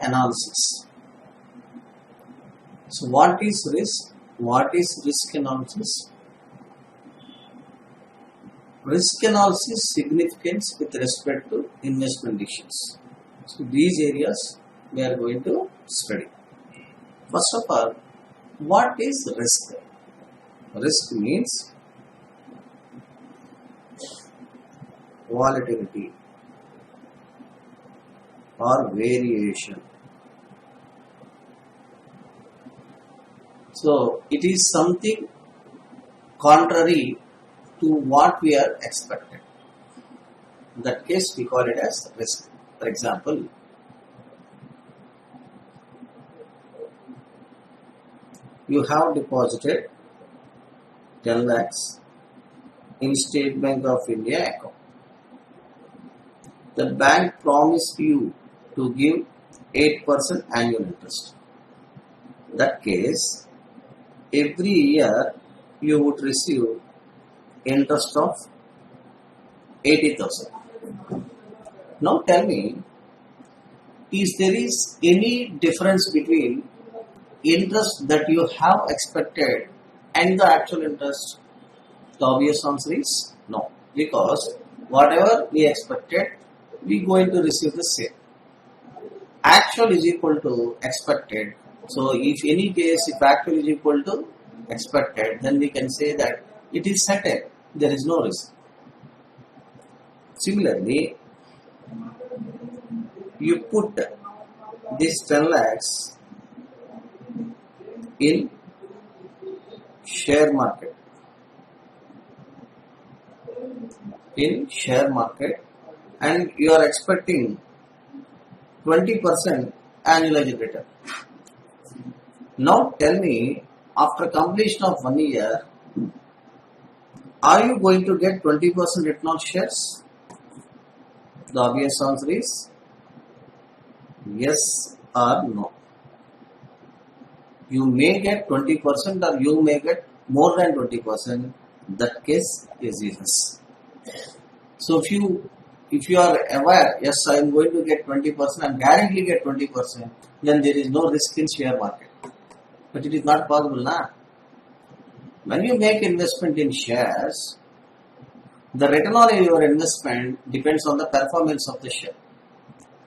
analysis. So what is risk? What is risk analysis? Risk analysis significance with respect to investment decisions. So these areas we are going to study. First of all, what is risk? Risk means volatility or variation. So it is something contrary to what we are expected. In that case, we call it as risk. For example, you have deposited 10 lakhs in State Bank of India account. The bank promised you to give 8% annual interest. In that case, every year you would receive interest of 80,000. Now tell me, is there is any difference between interest that you have expected and the actual interest? The obvious answer is no, because whatever we expected, we are going to receive the same. Actual is equal to expected. So if any case, if actual is equal to expected, then we can say that it is certain, there is no risk. Similarly, you put this 10 lakhs in share market. And you are expecting 20% annualized return. Now tell me, after completion of 1 year, are you going to get 20% return on shares? The obvious answer is yes or no. You may get 20% or you may get more than 20%. That case is yes. So if you are aware, yes, I am going to get 20%, I am guaranteed get 20%, then there is no risk in share market. But it is not possible, na? When you make investment in shares, the return on your investment depends on the performance of the share.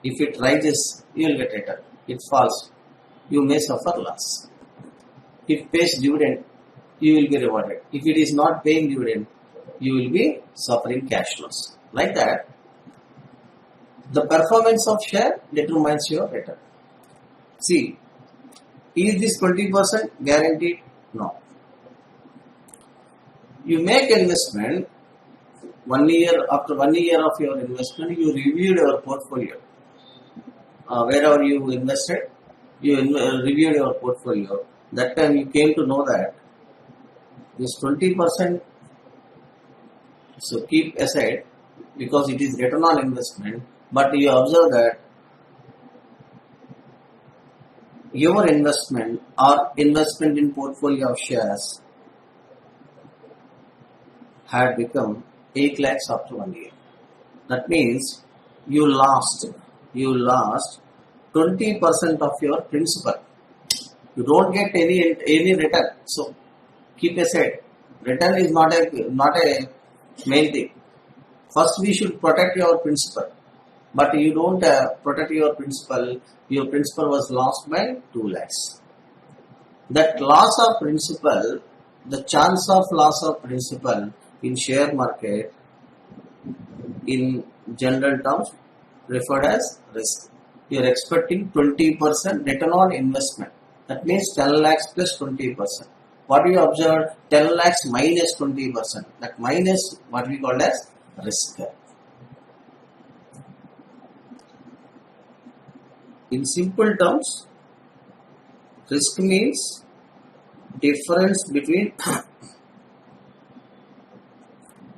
If it rises, you will get return. It falls, you may suffer loss. If it pays dividend, you will be rewarded. If it is not paying dividend, you will be suffering cash loss. Like that, the performance of share determines your return. See, is this 20% guaranteed? No. You make investment, 1 year, after 1 year of your investment, you reviewed your portfolio. Wherever you invested, you reviewed your portfolio. That time you came to know that this 20%, so keep aside because it is return on investment, but you observe that your investment or investment in portfolio of shares had become 8 lakhs after 1 year. That means you lost 20% of your principal. You don't get any return. So keep aside. Return is not a main thing. First we should protect your principal. But you don't protect your principal. Your principal was lost by 2 lakhs. That loss of principal, the chance of loss of principal in share market, in general terms, referred as risk. You are expecting 20% return on investment. That means 10 lakhs plus 20%. What we observed? 10 lakhs minus 20%. That minus what we call as risk. In simple terms, risk means difference between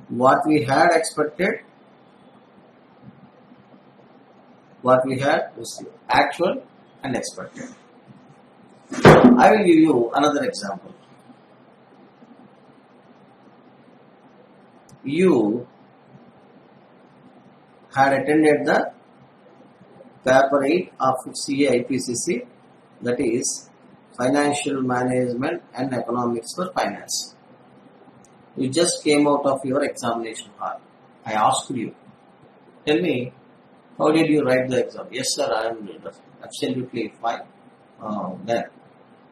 what we had expected, what we had received, actual and expected. I will give you another example. You had attended the Paper 8 of CA IPCC, that is Financial Management and Economics for Finance. You just came out of your examination hall. I asked you, tell me, how did you write the exam? Yes, sir, I am absolutely fine. Then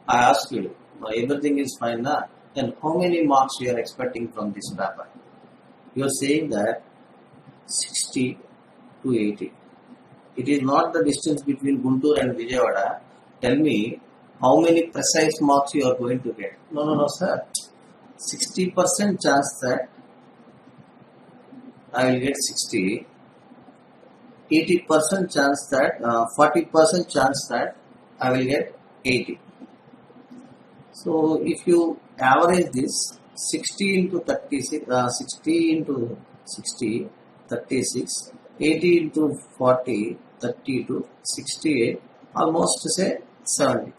I asked you, everything is fine now. Then how many marks you are expecting from this paper? You are saying that 60 to 80. It is not the distance between Guntur and Vijayawada. Tell me how many precise marks you are going to get. No, sir. 60% chance that I will get 60. 80% chance that 40% chance that I will get 80. So if you average this 60 into 36, 60 into 60, 36, 80 into 40, 32, 68, almost say 70.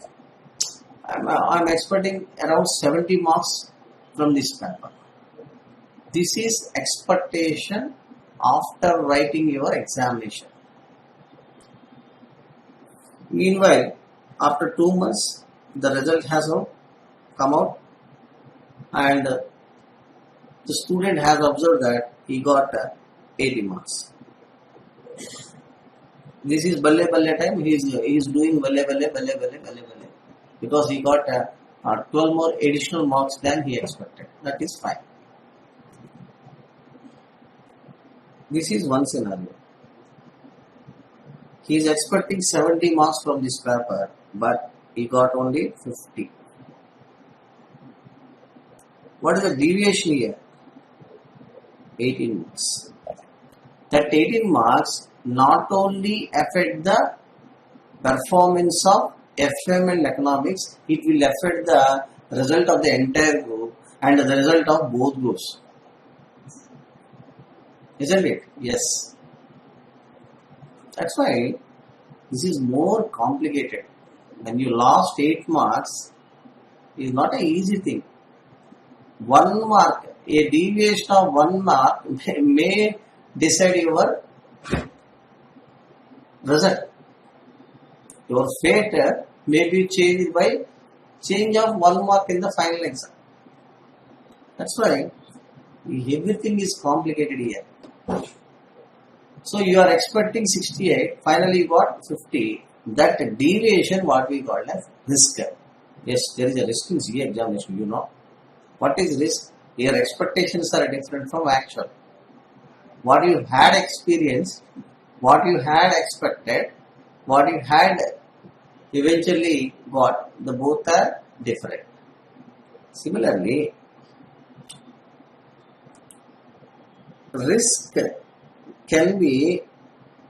I'm expecting around 70 marks from this paper. This is expectation after writing your examination. Meanwhile, after 2 months, the result has come out, and the student has observed that he got 80 marks. This is balle time. He is doing balle, because he got 12 more additional marks than he expected. That is fine. This is one scenario. He is expecting 70 marks from this paper, but he got only 50. What is the deviation here? 18 marks. That 18 marks not only affect the performance of FM and economics, it will affect the result of the entire group and the result of both groups. Isn't it? Yes. That's why this is more complicated. When you lost 8 marks, it is not an easy thing. 1 mark, a deviation of 1 mark may decide your result. Your fate may be changed by change of 1 mark in the final exam. That's why everything is complicated here. So you are expecting 68, finally you got 50. That deviation, what we call as risk. Yes, there is a risk in CA examination, you know. What is risk? Your expectations are different from actual. What you had experienced, what you had expected, what you had eventually got, the both are different. Similarly, risk can be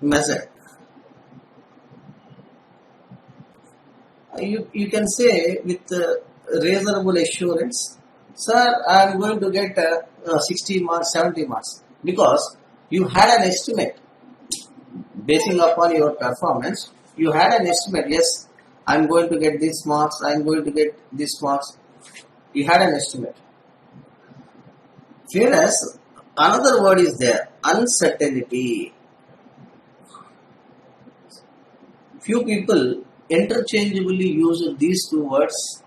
measured. You can say with reasonable assurance, sir, I am going to get 60 marks, 70 marks, because you had an estimate. Basing upon your performance, you had an estimate. Yes, I am going to get these marks, I am going to get these marks. You had an estimate. Whereas another word is there, uncertainty. Few people interchangeably use these two words,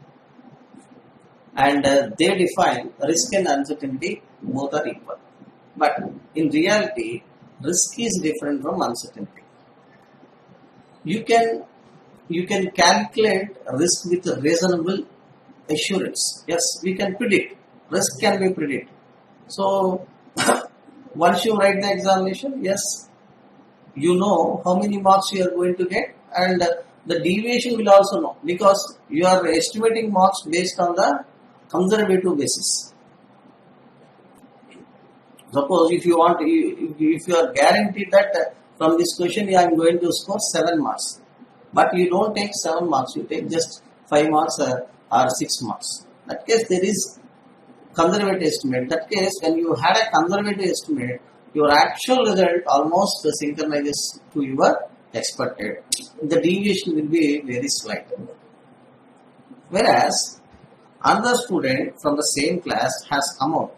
and they define risk and uncertainty, both are equal. But in reality, risk is different from uncertainty. You can calculate risk with reasonable assurance. Yes, we can predict. Risk can be predicted. So once you write the examination, yes, you know how many marks you are going to get, and the deviation will also know, because you are estimating marks based on the conservative basis. Suppose if you are guaranteed that from this question I am going to score 7 marks, but you don't take 7 marks, you take just 5 marks or 6 marks. In that case, there is conservative estimate. In that case, when you had a conservative estimate, your actual result almost synchronizes to your expected. The deviation will be very slight. Whereas another student from the same class has come out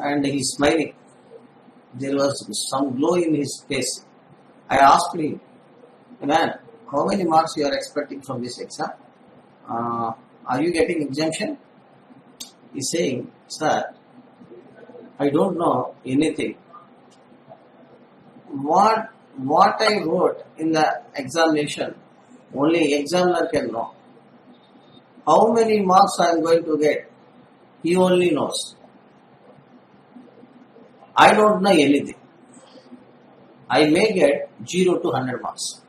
and he is smiling. There was some glow in his face, I asked him, man, how many marks you are expecting from this exam? Are you getting exemption? He's saying, sir, I don't know anything. What I wrote in the examination, only examiner can know. How many marks I am going to get, he only knows. I don't know anything. I may get 0 to 100 marks.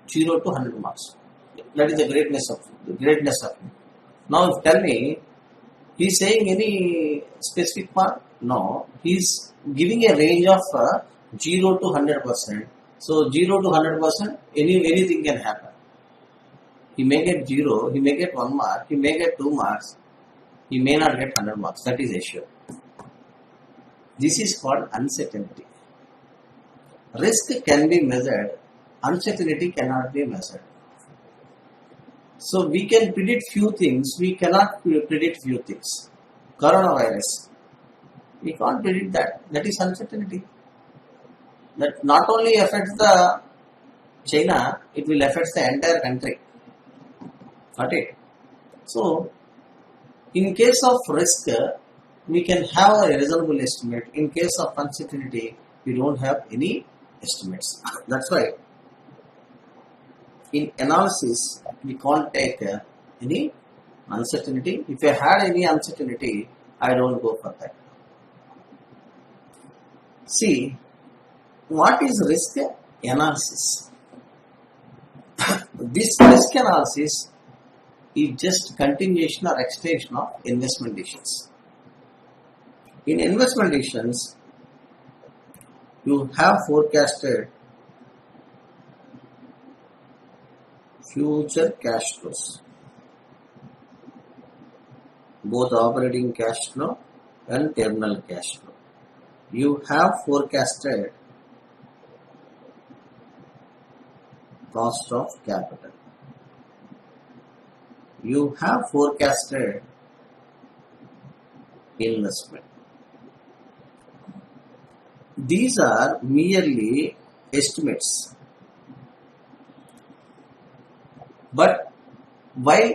0 to 100 marks. That is the greatness of him. Now tell me, he is saying any specific mark? No. He is giving a range of 0 to 100%. So 0 to 100%, anything can happen. He may get 0, he may get 1 mark, he may get 2 marks, he may not get 100 marks. That is assured. This is called uncertainty. Risk can be measured, uncertainty cannot be measured. So we can predict few things, we cannot predict few things. Coronavirus, we can't predict that. That is uncertainty. That not only affects the China, it will affect the entire country. Got it? So, in case of risk, we can have a reasonable estimate. In case of uncertainty, we don't have any estimates. That's why in analysis, we can't take any uncertainty. If I had any uncertainty, I don't go for that. See, what is risk analysis? This risk analysis is just continuation or extension of investment decisions. In investment decisions, you have forecasted future cash flows, both operating cash flow and terminal cash flow. You have forecasted cost of capital. You have forecasted investment. These are merely estimates. But while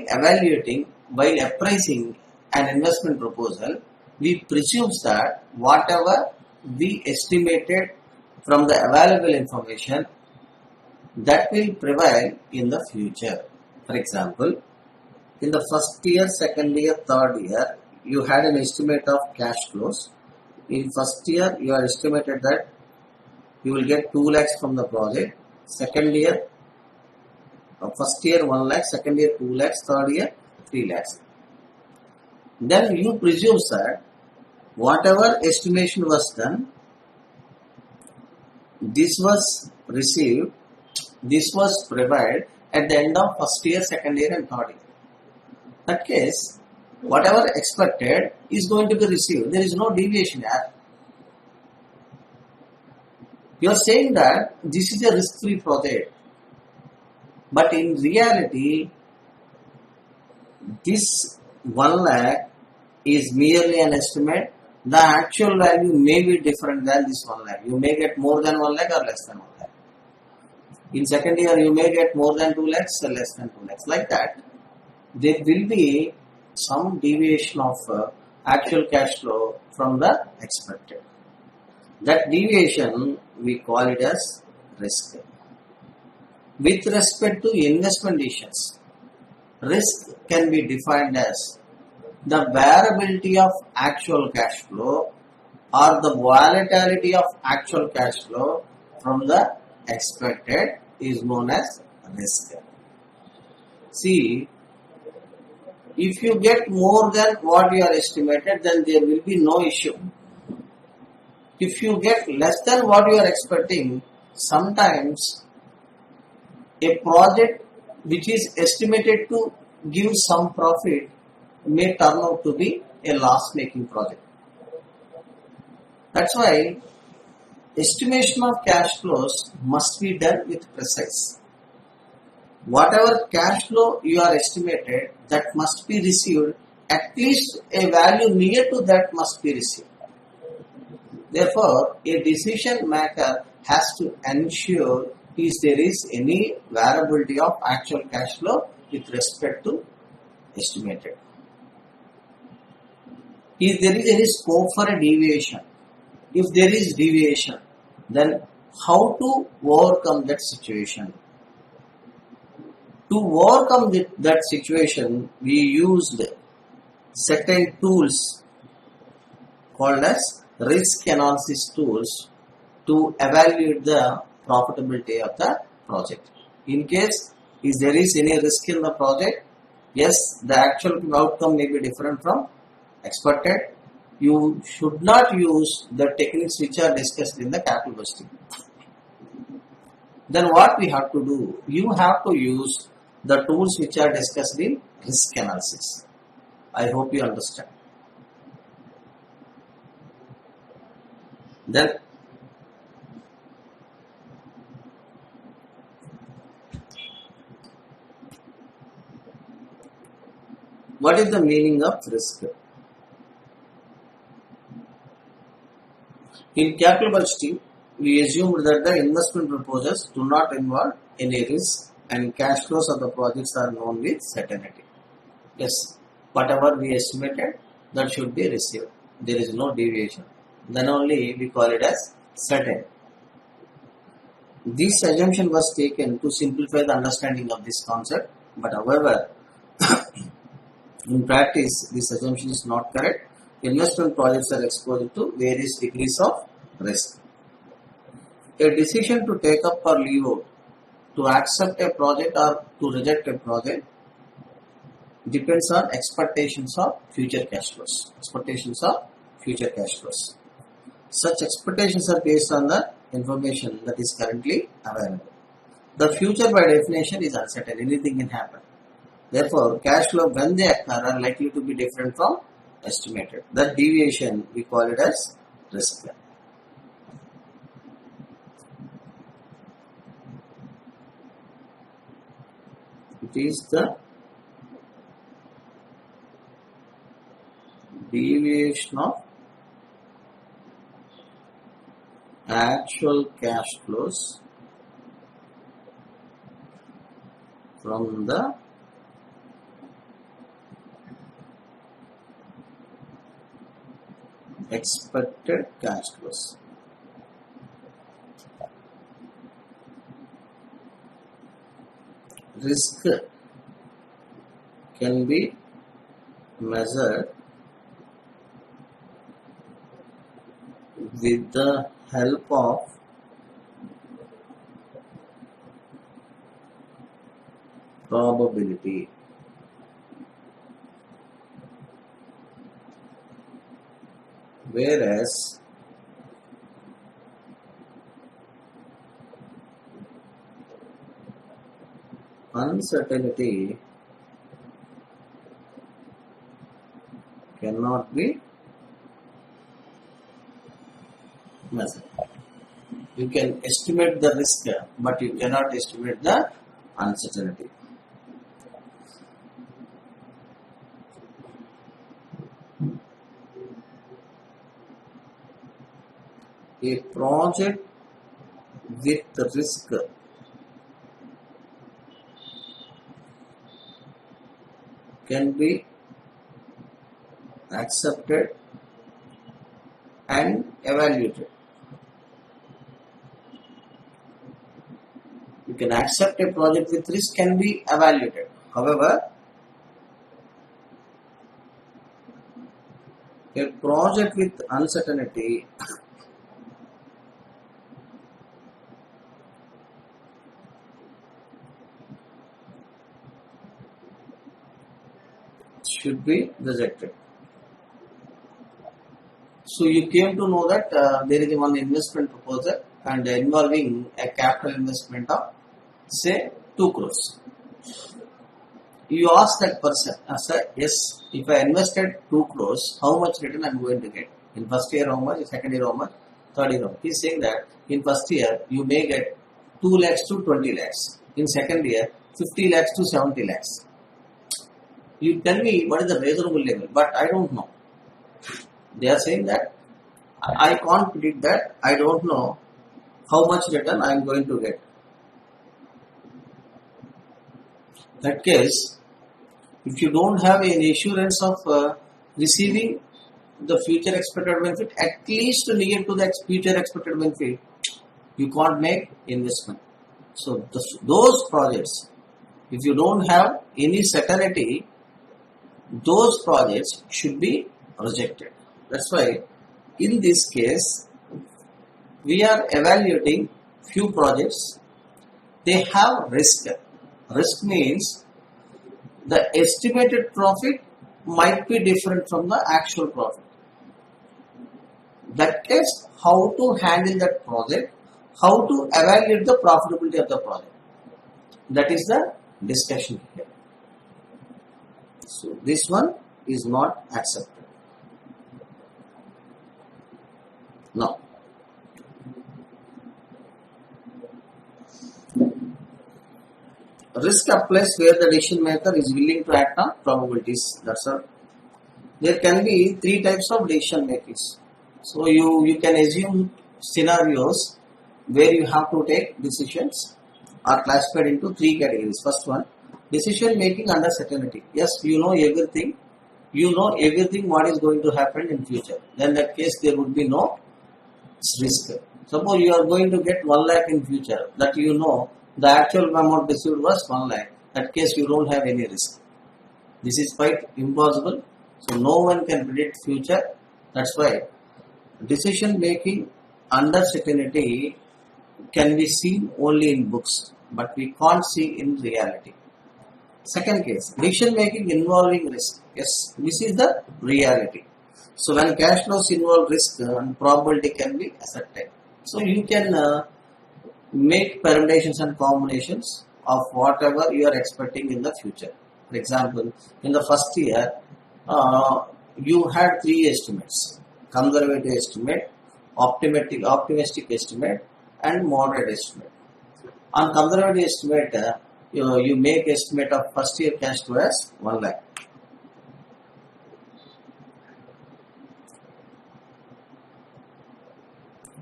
appraising an investment proposal, we presume that whatever we estimated from the available information, that will prevail in the future. For example, in the first year, second year, third year, you had an estimate of cash flows. In first year, you are estimated that you will get 2 lakhs from the project. Second year, first year 1 lakh, second year 2 lakhs, third year 3 lakhs. Then you presume that whatever estimation was done, this was received, this was provided at the end of first year, second year and third year. In that case, whatever expected is going to be received. There is no deviation here. You are saying that this is a risk-free project. But in reality, this 1 lakh is merely an estimate. The actual value may be different than this 1 lakh. You may get more than 1 lakh or less than 1 lakh. In second year, you may get more than 2 lakhs or less than 2 lakhs. Like that, there will be some deviation of actual cash flow from the expected. That deviation, we call it as risk. With respect to investment decisions, risk can be defined as the variability of actual cash flow or the volatility of actual cash flow from the expected is known as risk. See, if you get more than what you are estimated, then there will be no issue. If you get less than what you are expecting, sometimes a project which is estimated to give some profit may turn out to be a loss-making project. That's why estimation of cash flows must be done with precise. Whatever cash flow you are estimated, that must be received, at least a value near to that must be received. Therefore, a decision maker has to ensure is there is any variability of actual cash flow with respect to estimated. If there is any scope for a deviation, if there is deviation, then how to overcome that situation? To overcome that situation, we used certain tools called as risk analysis tools to evaluate the profitability of the project. In case if there is any risk in the project, yes, the actual outcome may be different from expected. You should not use the techniques which are discussed in the capital budgeting. Then what we have to do? You have to use the tools which are discussed in risk analysis. I hope you understand. Then what is the meaning of risk? In capital budgeting, we assumed that the investment proposals do not involve any risk and cash flows of the projects are known with certainty. Yes, whatever we estimated, that should be received. There is no deviation. Then only we call it as certain. This assumption was taken to simplify the understanding of this concept, but however, in practice, this assumption is not correct. Investment projects are exposed to various degrees of risk. A decision to take up or leave out, to accept a project or to reject a project, depends on expectations of future cash flows. Such expectations are based on the information that is currently available. The future by definition is uncertain. Anything can happen. Therefore, cash flow when they occur are likely to be different from estimated. That deviation we call it as risk. It is the deviation of actual cash flows from the expected cash flows. Risk can be measured with the help of probability. Whereas uncertainty cannot be measured. You can estimate the risk, but you cannot estimate the uncertainty. A project with risk can be accepted and evaluated. You can accept a project with risk can be evaluated. However, a project with uncertainty should be rejected. So you came to know that there is one investment proposal and involving a capital investment of say 2 crores. You ask that person, sir, yes, if I invested 2 crores, how much return I am going to get? In first year how much, in second year how much, third year how much? He is saying that in first year you may get 2 lakhs to 20 lakhs. In second year 50 lakhs to 70 lakhs. You tell me what is the reasonable level, but I don't know. They are saying that I can't predict that. I don't know how much return I am going to get. That case, if you don't have any assurance of receiving the future expected benefit, at least near to the future expected benefit, you can't make investment. So those projects, if you don't have any certainty, those projects should be rejected. That's why in this case, we are evaluating few projects. They have risk. Risk means the estimated profit might be different from the actual profit. That case, how to handle that project, how to evaluate the profitability of the project. That is the discussion here. So this one is not accepted. Now, risk applies where the decision maker is willing to act on probabilities. That's all. There can be three types of decision makings. So you can assume scenarios where you have to take decisions are classified into three categories. First one, decision making under certainty. Yes, you know everything. You know everything what is going to happen in future. Then in that case there would be no risk. Suppose you are going to get 1 lakh in future, that you know the actual amount received was 1 lakh. That case you don't have any risk. This is quite impossible. So no one can predict future. That's why decision making under certainty can be seen only in books, but we can't see in reality. Second case, decision making involving risk. Yes, this is the reality. So when cash flows involve risk and probability can be ascertained. So you can make permutations and combinations of whatever you are expecting in the future. For example, in the first year, you had three estimates: conservative estimate, optimistic estimate, and moderate estimate. On conservative estimate, you make estimate of first year cash flow as 1 lakh.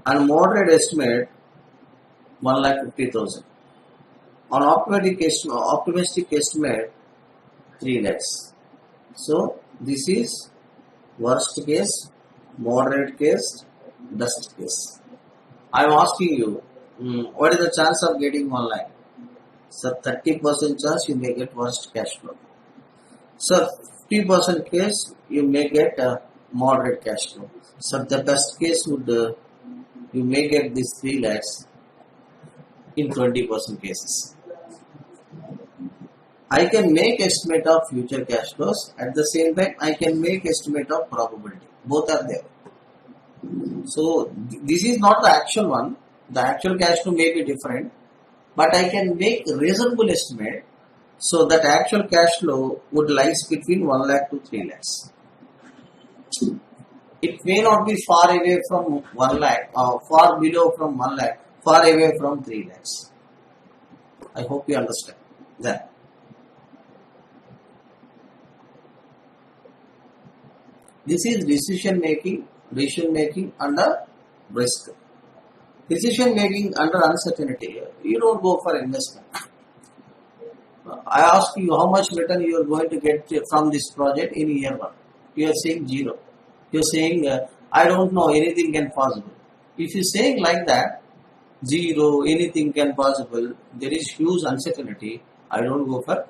And moderate estimate 1,50,000. On optimistic estimate 3 lakhs. So this is worst case, moderate case, best case. I am asking you, what is the chance of getting 1 lakh? So 30% chance you may get worst cash flow. So 50% case you may get a moderate cash flow. So the best case would you may get this 3 lakhs in 20% cases. I can make estimate of future cash flows. At the same time, I can make estimate of probability. Both are there. So this is not the actual one. The actual cash flow may be different, but I can make reasonable estimate so that actual cash flow would lies between 1 lakh to 3 lakhs. It may not be far away from 1 lakh or far below from 1 lakh, far away from 3 lakhs. I hope you understand that. This is decision making under risk. Decision making under uncertainty. You don't go for investment. I ask you how much return you are going to get from this project in year 1. You are saying 0. You are saying I don't know, anything can possible. If you are saying like that, 0, anything can possible, there is huge uncertainty. I don't go for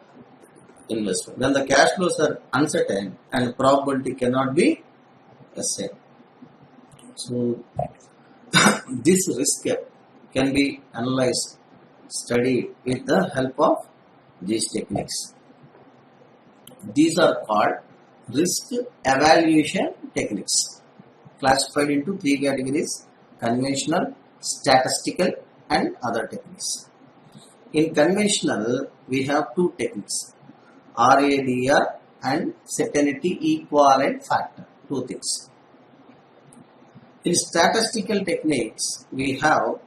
investment. When the cash flows are uncertain and probability cannot be the same. So this risk can be analyzed, studied with the help of these techniques. These are called risk evaluation techniques, classified into 3 categories: conventional, statistical, and other techniques. In conventional, we have 2 techniques: RADR and certainty equivalent factor, 2 things. In statistical techniques, we have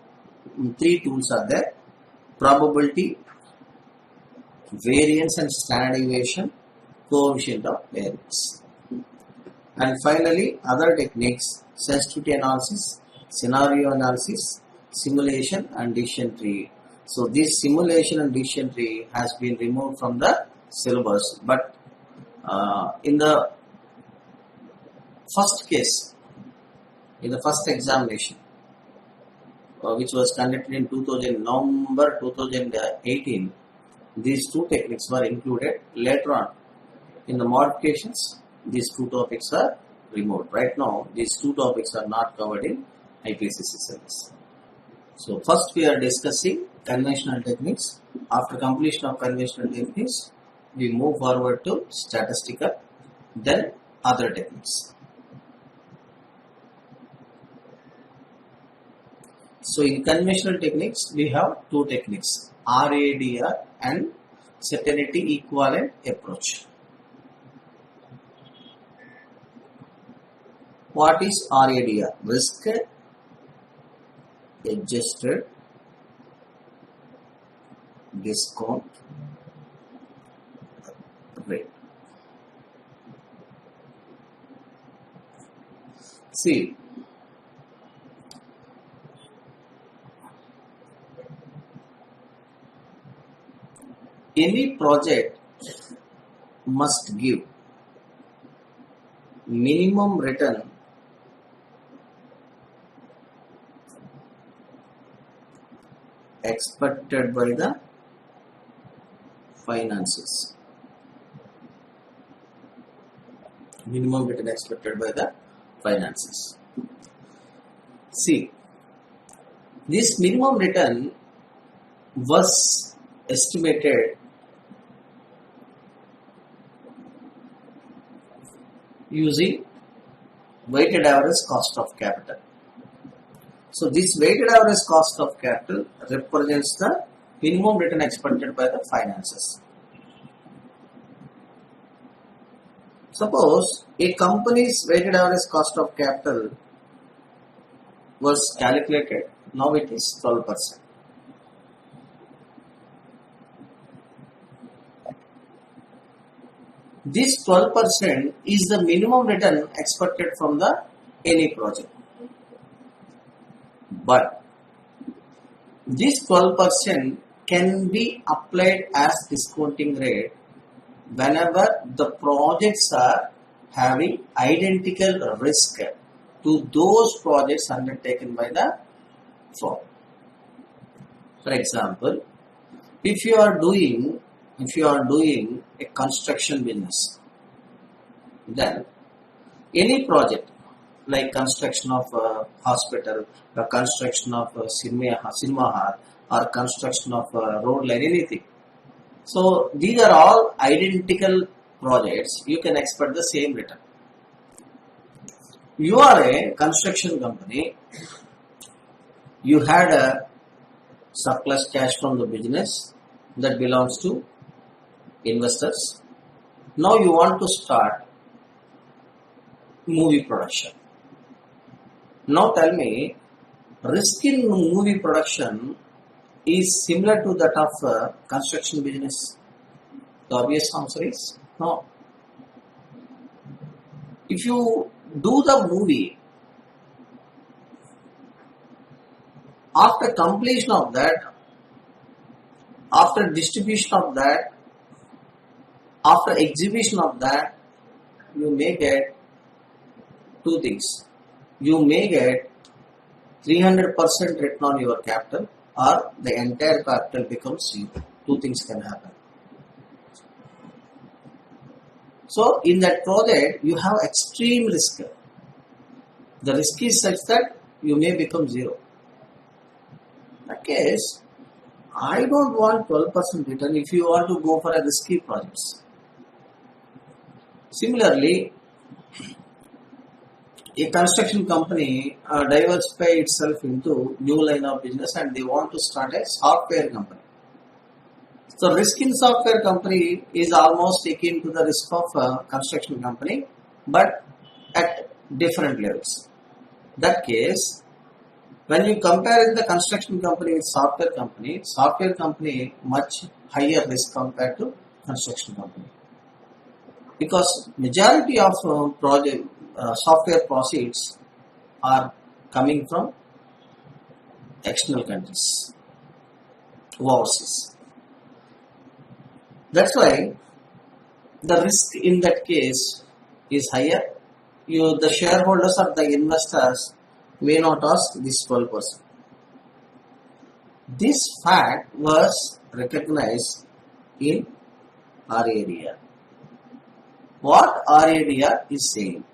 3 tools are there: probability, variance and standard deviation, coefficient of variance. And finally, other techniques: sensitivity analysis, scenario analysis, simulation and decision tree. So this simulation and decision tree has been removed from the syllabus, but in the first case, in the first examination, which was conducted in November 2018, these two techniques were included. Later on, in the modifications, these two topics are removed. Right now, these two topics are not covered in IPCC syllabus. So first we are discussing conventional techniques. After completion of conventional techniques, we move forward to statistical, then other techniques. So in conventional techniques, we have two techniques, RADR and certainty equivalent approach. What is RADR? Risk adjusted discount rate. See, any project must give minimum return expected by the finances. Minimum return expected by the finances. See, this minimum return was estimated using weighted average cost of capital. So this weighted average cost of capital represents the minimum return expected by the finances. Suppose a company's weighted average cost of capital was calculated, now it is 12%. This 12% is the minimum return expected from the any project. But this 12% can be applied as discounting rate whenever the projects are having identical risk to those projects undertaken by the firm. For example, if you are doing a construction business, then any project like construction of a hospital, or construction of a cinema hall, or construction of a road line, anything. So these are all identical projects. You can expect the same return. You are a construction company. You had a surplus cash from the business that belongs to investors. Now you want to start movie production. Now tell me, risk in movie production is similar to that of construction business? The obvious answer is no. If you do the movie, after completion of that, after distribution of that, after exhibition of that, you may get two things. You may get 300% return on your capital, or the entire capital becomes zero. Two things can happen. So in that project, you have extreme risk. The risk is such that you may become zero. In that case, I don't want 12% return if you want to go for a risky projects. Similarly, a construction company diversify itself into new line of business and they want to start a software company. So risk in software company is almost akin to the risk of a construction company, but at different levels. That case, when you compare in the construction company with software company much higher risk compared to construction company. Because majority of software proceeds are coming from external countries, overseas. That's why the risk in that case is higher. The shareholders or the investors may not ask this 12%. This fact was recognized in RADR. What RADR is saying?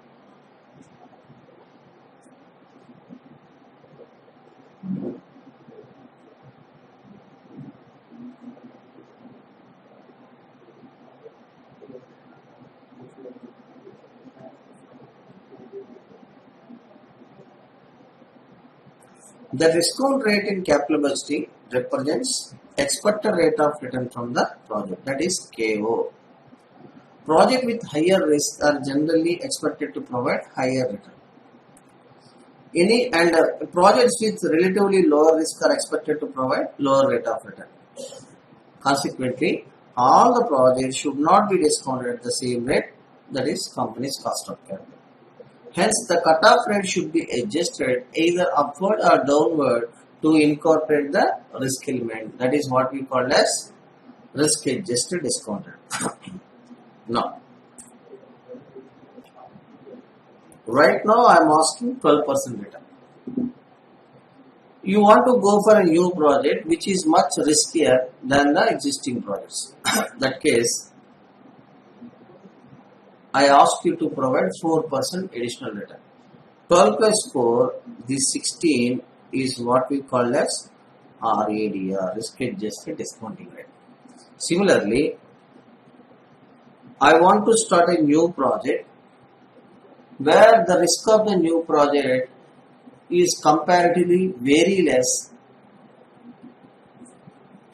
The discount rate in capitalization represents expected rate of return from the project, that is KO. Projects with higher risk are generally expected to provide higher return. Projects with relatively lower risk are expected to provide lower rate of return. Consequently, all the projects should not be discounted at the same rate, that is company's cost of capital. Hence, the cutoff rate should be adjusted either upward or downward to incorporate the risk element. That is what we call as risk adjusted discount rate. Now, right now I am asking 12% return. You want to go for a new project which is much riskier than the existing projects. That case, I ask you to provide 4% additional return. 12 plus 4, this 16 is what we call as RADR, risk adjusted discounting rate. Similarly, I want to start a new project where the risk of the new project is comparatively very less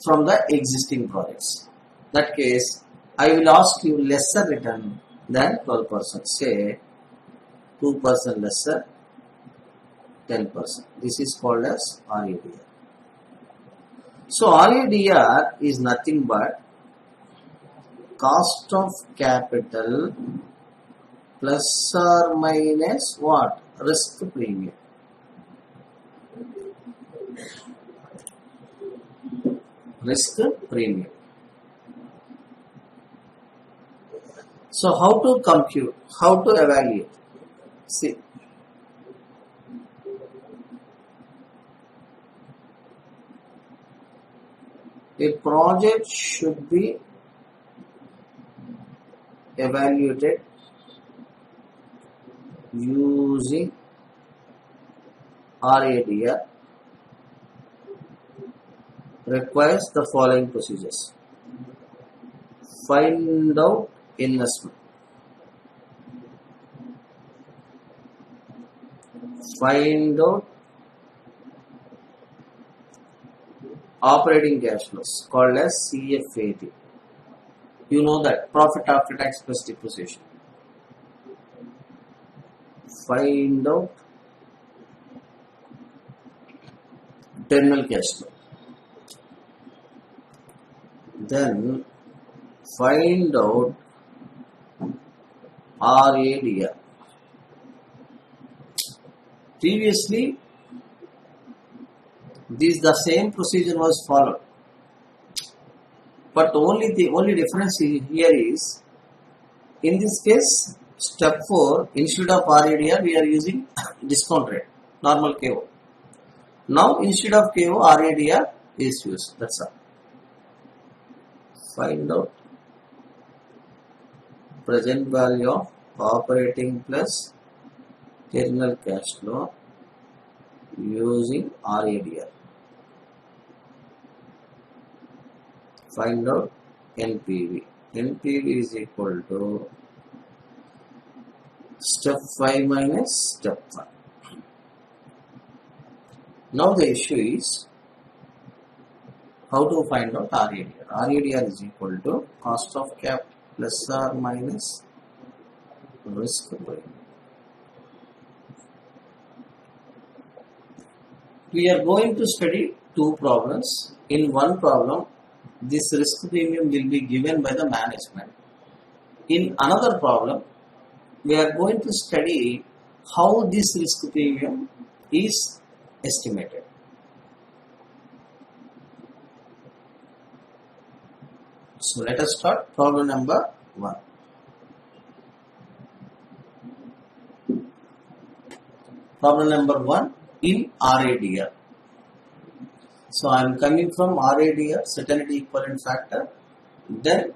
from the existing projects. That case, I will ask you lesser return than 12%, say 2% lesser, 10%. This is called as RADR. So RADR is nothing but cost of capital plus or minus what? Risk premium. Risk premium. So how to compute? How to evaluate? See, a project should be evaluated using RADR requires the following procedures. Find out investment. Find out operating cash flows called as CFAT. You know that, profit after tax plus depreciation. Find out terminal cash flow. Then find out RADR. Previously, the same procedure was followed, but only difference here is, in this case, step 4, instead of RADR, we are using discount rate, normal KO. Now, instead of KO, RADR is used. That's all. Find out present value of operating plus terminal cash flow using RADR. Find out NPV. NPV is equal to step 5 minus step 1. Now the issue is how to find out RADR. RADR is equal to cost of cap plus or minus risk premium. We are going to study 2 problems. In one problem, this risk premium will be given by the management. In another problem, we are going to study how this risk premium is estimated. So let us start problem number 1. Problem number 1 in RADR. So I am coming from RADR, certainty equivalent factor, then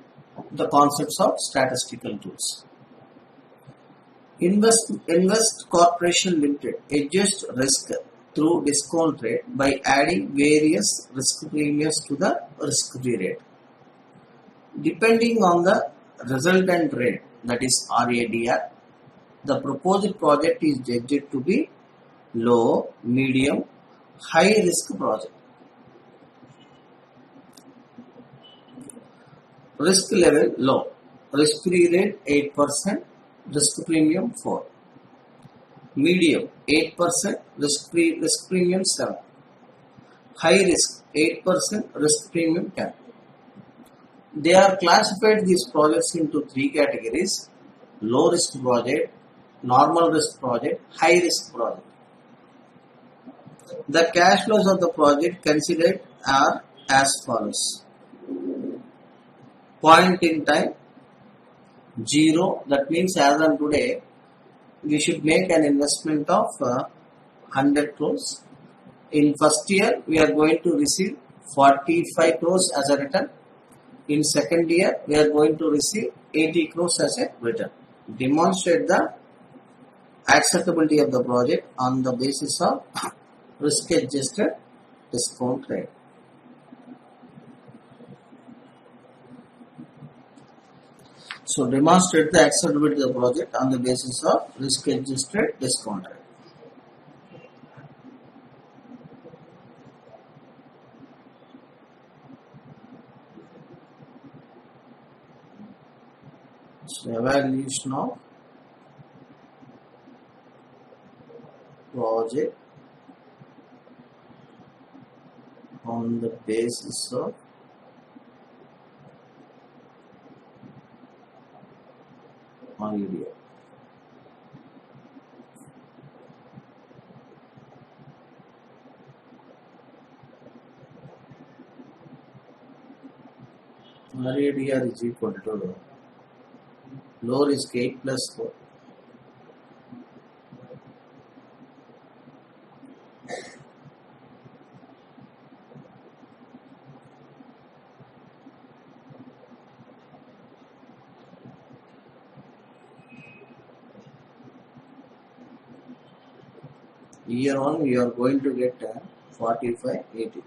the concepts of statistical tools. Invest Corporation Limited adjusts risk through discount rate by adding various risk premiums to the risk-free rate. Depending on the resultant rate, that is RADR, the proposed project is judged to be low, medium, high risk project. Risk level low, risk free rate 8%, risk premium 4. Medium 8%, risk premium 7. High risk 8%, risk premium 10. They are classified these projects into 3 categories: low risk project, normal risk project, high risk project. The cash flows of the project considered are as follows. Point in time 0, that means as on today we should make an investment of 100 crores. In first year we are going to receive 45 crores as a return. In second year we are going to receive 80 crores as a return. Demonstrate the acceptability of the project on the basis of risk adjusted discount rate. So demonstrate the acceptability of the project on the basis of risk adjusted discount rate. So evaluation of project on the basis of RADR. RADR is equal to low risk 8 plus 4. Year 1 you are going to get 45, 80.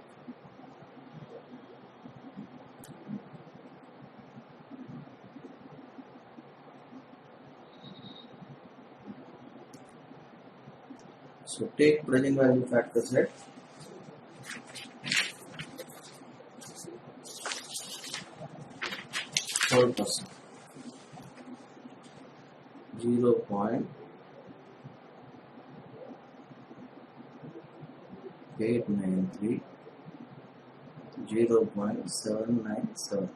So take present value factor set. %, 0.893, 0.797.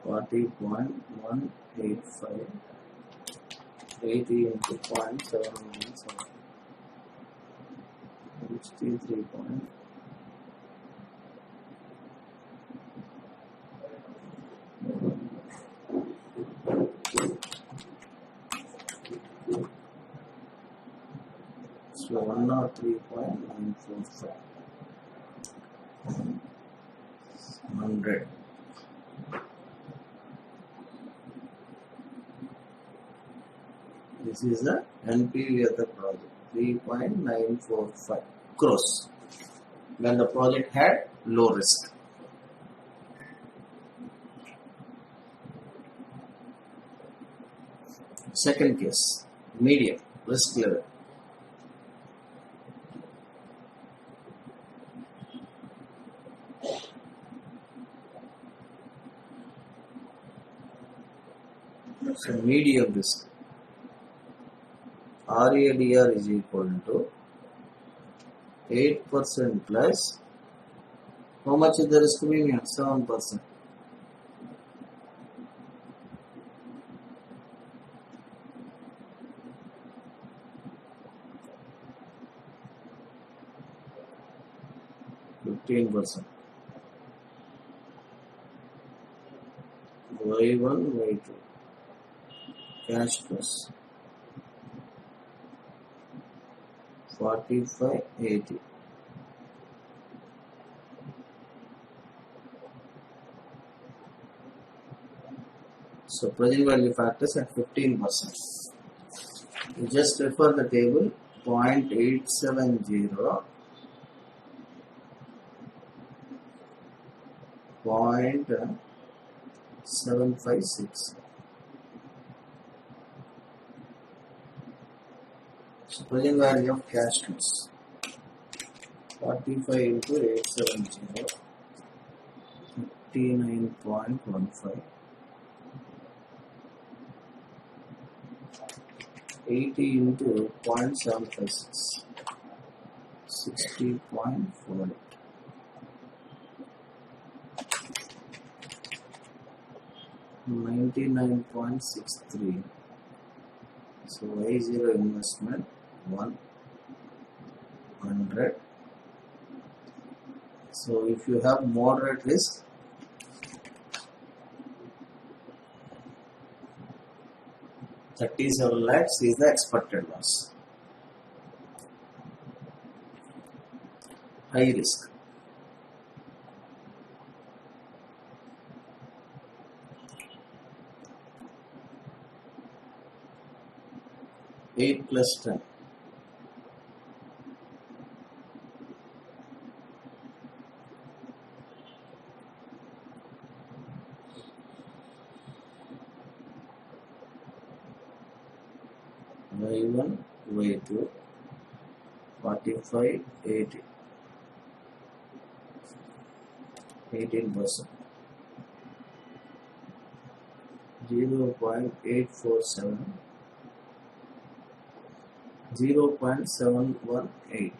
$40.185, 80 into 0.797, 63 point. So 103.945, 100. This is the NPV of the project, 3.945 crores when the project had low risk. Second case, medium risk level. So medium risk. RADR is equal to 8% plus How much is the risk premium? 7%. %15. Y1, Y2. Cash plus 4580. So present value factors at 15%. You just refer the table 0.870, 0.756. So present value of cash flows 45 into 870, 59.15. 80 into 0.756, 60.48. $99.63. So Y0 investment 100. So if you have moderate risk, 37 lakhs is the expected loss. High risk. Eight plus 10. Y1, Y2, 45, 80. 18%. 0.847, 0.718.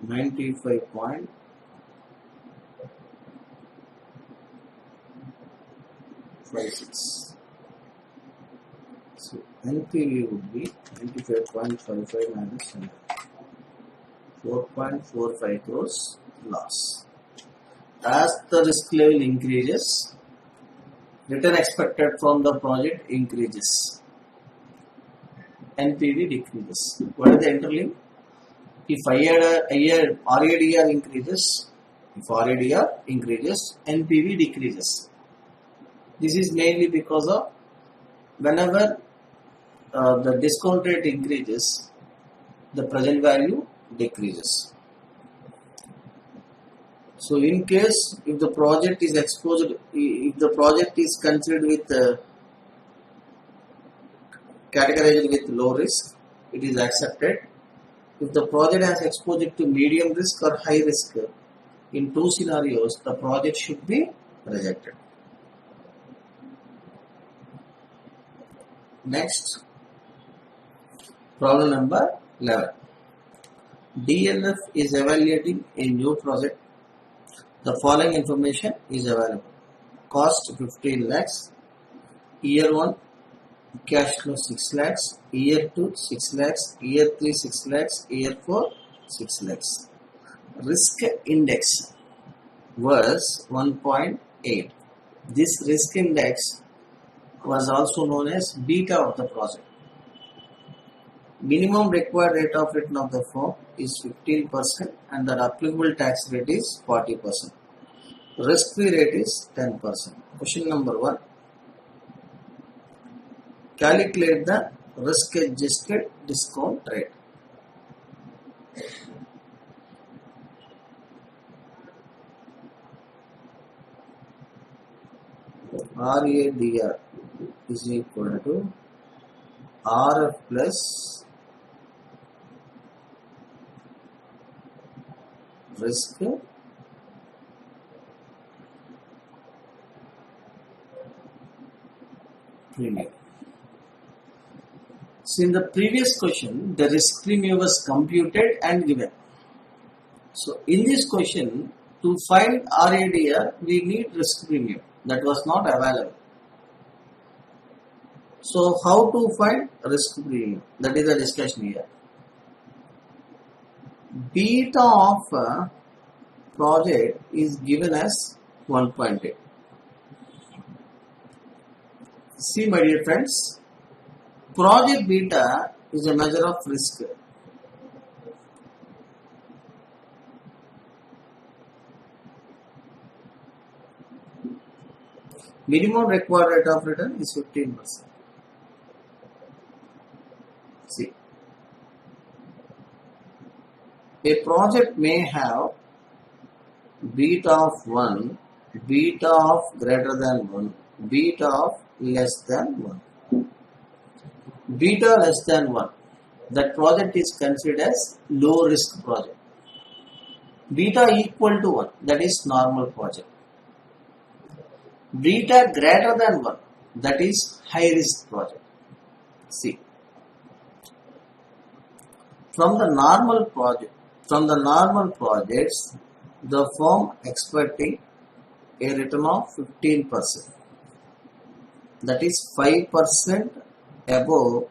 $95.56. So NPV would be 95.55 minus 100. 4.45 crores loss. As the risk level increases, return expected from the project increases. NPV decreases. What is the interlink? If RADR increases, NPV decreases. This is mainly because of whenever the discount rate increases, the present value decreases. So in case if the project is exposed, if the project is considered with categorized with low risk, it is accepted. If the project has exposure to medium risk or high risk, in two scenarios, the project should be rejected. Next, problem number 11. DLF is evaluating a new project. The following information is available. Cost 15 lakhs. Year 1, cash flow 6 lakhs. Year 2, 6 lakhs. Year 3, 6 lakhs. Year 4, 6 lakhs. Risk index was 1.8. This risk index was also known as beta of the project. Minimum required rate of return of the firm is 15% and the applicable tax rate is 40%. Risk-free rate is 10%. Question number 1. Calculate the risk-adjusted discount rate. RADR is equal to RF plus risk premium. So in the previous question, the risk premium was computed and given. So in this question, to find RADR, we need risk premium that was not available. So how to find risk premium? That is the discussion here. Beta of a project is given as 1.8. See, my dear friends, project beta is a measure of risk. Minimum required rate of return is 15%. See, a project may have beta of 1, beta of greater than 1, beta of less than 1. Beta less than 1, that project is considered as low risk project. Beta equal to 1, that is normal project. Beta greater than 1, that is high risk project. See, from the normal projects, the firm expecting a return of 15%. That is 5% above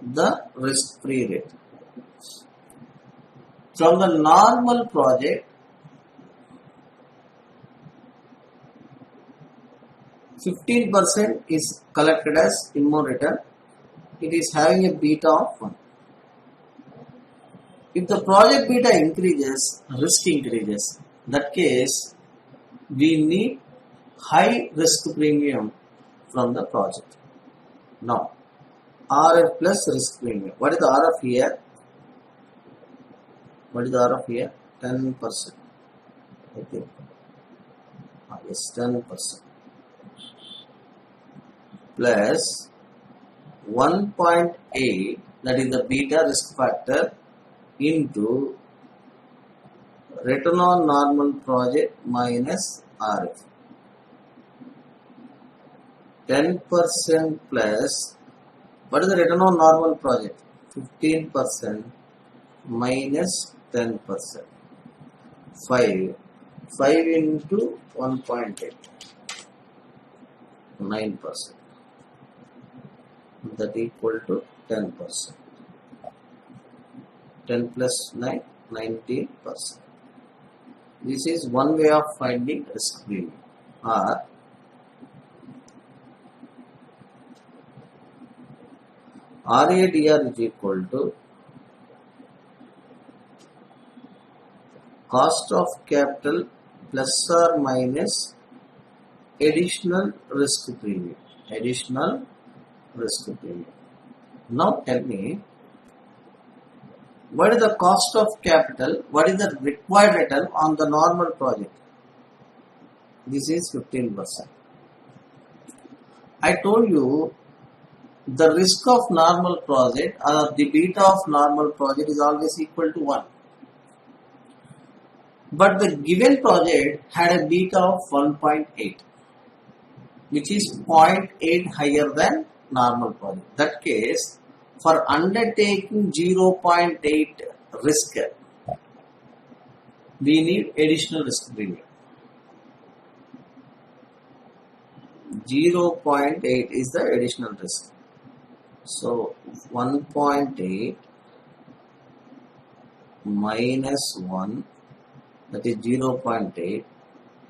the risk-free rate. From the normal project, 15% is collected as inbound return. It is having a beta of 1. If the project beta increases, risk increases. In that case, we need high risk premium from the project. Now, RF plus risk premium. What is the RF here? What is the RF here? 10%. I think. Yes, 10%. Plus 1.8, that is the beta risk factor, into return on normal project minus RF. 10% plus, what is the return on normal project? 15% minus 10%. 5 into 1.8. 9%. That equal to 10%. 10 plus 9, 19%. This is one way of finding risk premium. Or RADR is equal to cost of capital plus or minus additional risk premium. Additional risk premium. Now tell me, what is the cost of capital? What is the required return on the normal project? This is 15%. I told you the risk of normal project or the beta of normal project is always equal to 1. But the given project had a beta of 1.8, which is 0.8 higher than normal project. In that case, for undertaking 0.8 risk, we need additional risk premium. 0.8 is the additional risk. So 1.8 minus 1, that is 0.8,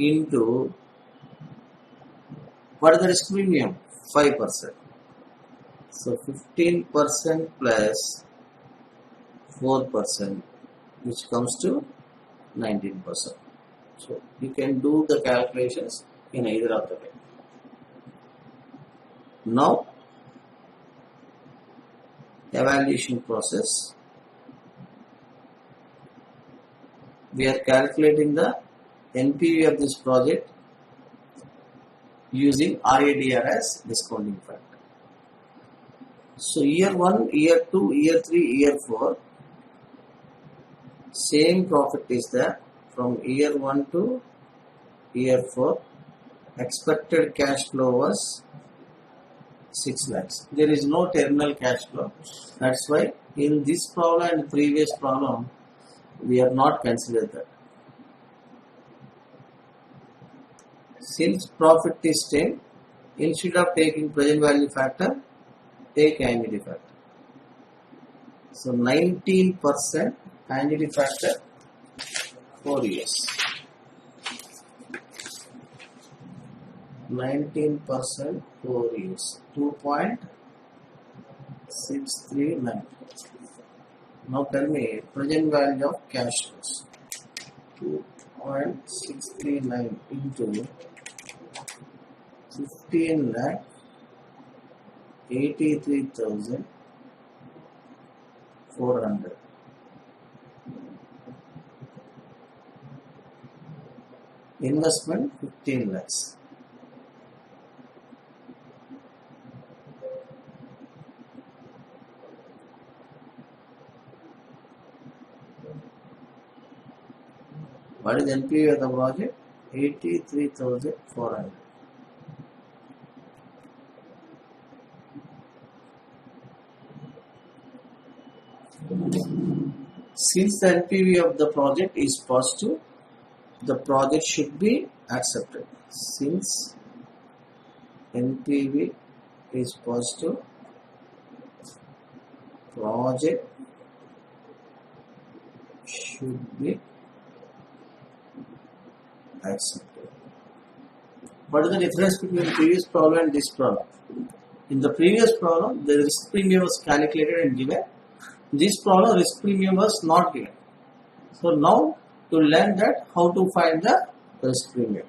into what is the risk premium? 5%. So 15% plus 4%, which comes to 19%. So you can do the calculations in either of the way. Now, evaluation process. We are calculating the NPV of this project. using RADR as discounting factor. So year 1, year 2, year 3, year 4, same profit is there from year 1 to year 4. Expected cash flow was 6 lakhs. There is no terminal cash flow. That's why in this problem and previous problem, we are not considered that. Since profit is same, instead of taking present value factor, take annuity factor. So 19% annuity factor 4 years. 19% 4 years. 2.639. Now tell me present value of cash flows. 2.639 into 15 lakh 83,400. Investment 15 lakhs. What is NPV of the project? 83,400. Since the NPV of the project is positive, the project should be accepted. Since NPV is positive, project should be accepted. What is the difference between the previous problem and this problem? In the previous problem, the risk premium was calculated and given. This problem, risk premium was not given. So now to learn that how to find the risk premium.